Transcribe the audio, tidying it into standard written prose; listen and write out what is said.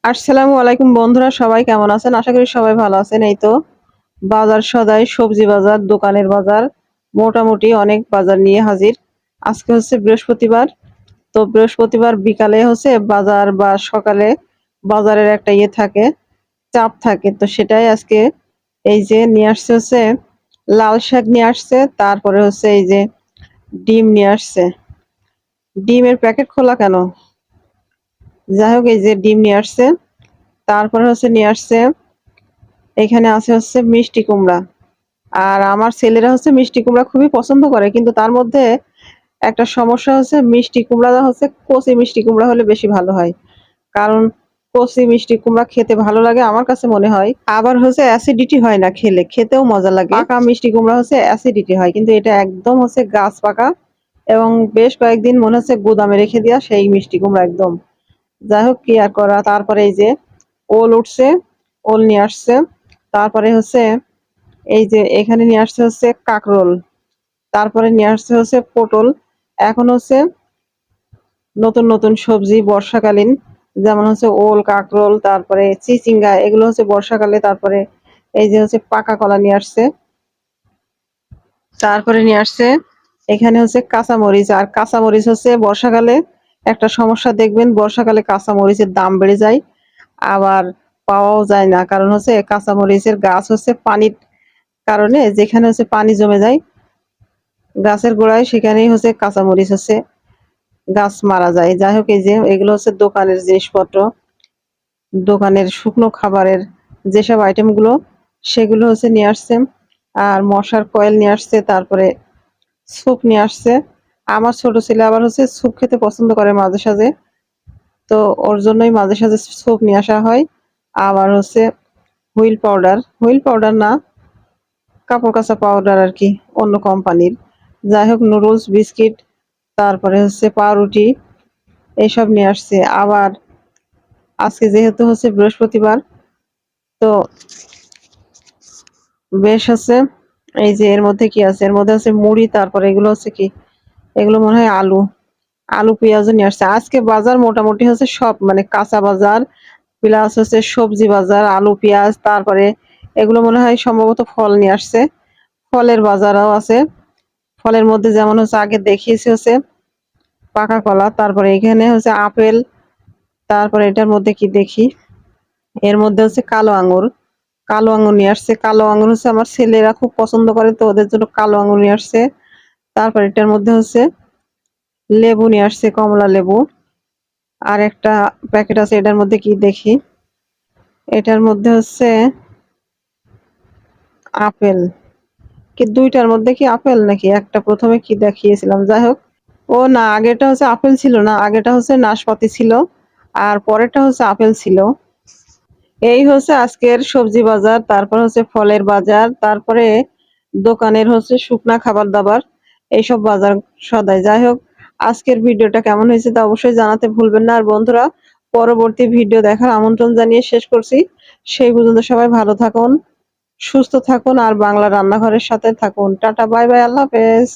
আসসালামু আলাইকুম বন্ধুরা, সবাই কেমন আছেন? আশা করি সবাই ভালো আছেন। এই তো বাজার সদাই, সবজি বাজার, দোকানের বাজার, মোটামুটি অনেক বাজার নিয়ে হাজির। আজকে হচ্ছে বৃহস্পতিবার। তো বৃহস্পতিবার বিকালে হচ্ছে বাজার বা সকালে বাজারের একটা থাকে, চাপ থাকে। তো সেটাই আজকে এই যে নিয়ে আসছে হচ্ছে লাল শাক নিয়ে আসছে, তারপরে হচ্ছে এই যে ডিম নিয়ে আসছে। ডিমের প্যাকেট খোলা কেন? যাই হোক, এই যে ডিম নিয়ে আসছে, তারপরে হচ্ছে নিয়ে আসছে এখানে আছে হচ্ছে মিষ্টি কুমড়া। আর আমার ছেলেরা হচ্ছে মিষ্টি কুমড়া খুবই পছন্দ করে, কিন্তু তার মধ্যে একটা সমস্যা হচ্ছে মিষ্টি কুমড়া হচ্ছে কচি মিষ্টি কুমড়া হলে বেশি ভালো হয়। কারণ কচি মিষ্টি কুমড়া খেতে ভালো লাগে আমার কাছে মনে হয়, আবার হচ্ছে অ্যাসিডিটি হয় না, খেতেও মজা লাগে। পাকা মিষ্টি কুমড়া হচ্ছে অ্যাসিডিটি হয়, কিন্তু এটা একদম হচ্ছে গাছ পাকা এবং বেশ কয়েকদিন মনে হচ্ছে গুদামে রেখে দেওয়া সেই মিষ্টি কুমড়া একদম। যাই হোক, কি আর করা। তারপরে এই যে ওল উঠছে, ওল নিয়ে আসছে। তারপরে হচ্ছে এই যে এখানে নিয়ে আসছে হচ্ছে কাকরোল, তারপরে নিয়ে আসছে হচ্ছে পটল। এখন হচ্ছে নতুন নতুন সবজি বর্ষাকালীন, যেমন হচ্ছে ওল, কাকরোল, তারপরে চিচিঙ্গা, এগুলো হচ্ছে বর্ষাকালে। তারপরে এই যে হচ্ছে পাকা কলা নিয়ে আসছে। তারপরে নিয়ে আসছে এখানে হচ্ছে কাঁচামরিচ। আর কাঁচামরিচ হচ্ছে বর্ষাকালে একটা সমস্যা, দেখবেন বর্ষাকালে কাঁচামরিচের দাম বেড়ে যায়, আবার পাওয়াও যায় না। কারণ হচ্ছে কাঁচামরিচের গাছ হচ্ছে পানির কারণে, যেখানে হচ্ছে পানি জমে যায় গাছের গোড়ায়, সেখানেই হচ্ছে কাঁচামরিচ হচ্ছে গাছ মারা যায়। যাই হোক, এই যে এগুলো হচ্ছে দোকানের জিনিসপত্র, দোকানের শুকনো খাবারের যেসব আইটেম গুলো, সেগুলো হচ্ছে নিয়ে আসছে। আর মশার কয়েল নিয়ে আসছে, তারপরে স্যুপ নিয়ে আসছে। আমার ছোট ছেলে আবার হচ্ছে স্যুপ খেতে পছন্দ করে মাঝে সাঝে, তো ওর জন্যই মাঝে সাঝে স্যুপ নিয়ে আসা হয়। আবার হচ্ছে হুইল পাউডার, হুইল পাউডার না, কাপড় কাচা পাউডার আর কি, অন্য কোম্পানির। যাই হোক, নুডলস, বিস্কিট, তারপরে হচ্ছে পাউরুটি, এইসব নিয়ে আসছে। আবার আজকে যেহেতু হচ্ছে বৃহস্পতিবার, তো বেশ হচ্ছে এই যে এর মধ্যে কি আছে, এর মধ্যে হচ্ছে মুড়ি, তারপরে এগুলো হচ্ছে কি, এগুলো মনে হয় আলু, আলু পেঁয়াজও নিয়ে আসছে। আজকে বাজার মোটামুটি হচ্ছে সব মানে কাঁচা বাজার প্লাস হচ্ছে সবজি বাজার, আলু পেঁয়াজ, তারপরে এগুলো মনে হয় সম্ভবত ফল নিয়ে আসছে, ফলের বাজারও আছে। ফলের মধ্যে যেমন হচ্ছে আগে দেখিয়েছি হচ্ছে পাকা কলা, তারপরে এখানে হচ্ছে আপেল, তারপরে এটার মধ্যে কি দেখি, এর মধ্যে হচ্ছে কালো আঙ্গুর, কালো আঙ্গুর নিয়ে আসছে। কালো আঙ্গুর হচ্ছে আমার ছেলেরা খুব পছন্দ করে, তো ওদের জন্য কালো আঙ্গুর নিয়ে আসছে। তারপর এটার মধ্যে হচ্ছে লেবু নিয়ে আসছে, কমলা লেবু। আর একটা প্যাকেট আছে, এটার মধ্যে কি দেখি, এটার মধ্যে হচ্ছে আপেল। কি দুইটার মধ্যে কি আপেল নাকি একটা প্রথমে কি দেখিয়েছিলাম, যাই হোক। ও না, আগেটা হচ্ছে আপেল ছিল না, আগেটা হচ্ছে নাশপাতি ছিল, আর পরেরটা হচ্ছে আপেল ছিল। এই হচ্ছে আজকের সবজি বাজার, তারপর হচ্ছে ফলের বাজার, তারপরে দোকানের হচ্ছে শুকনা খাবার দাবার, এইসব বাজার সদাই। যাই হোক, আজকের ভিডিওটা কেমন হয়েছে তা অবশ্যই জানাতে ভুলবেন না। আর বন্ধুরা, পরবর্তী ভিডিও দেখার আমন্ত্রণ জানিয়ে শেষ করছি। সেই পর্যন্ত সবাই ভালো থাকুন, সুস্থ থাকুন, আর বাংলা রান্নাঘরের সাথে থাকুন। টাটা, বাই বাই, আল্লাহ হাফেজ।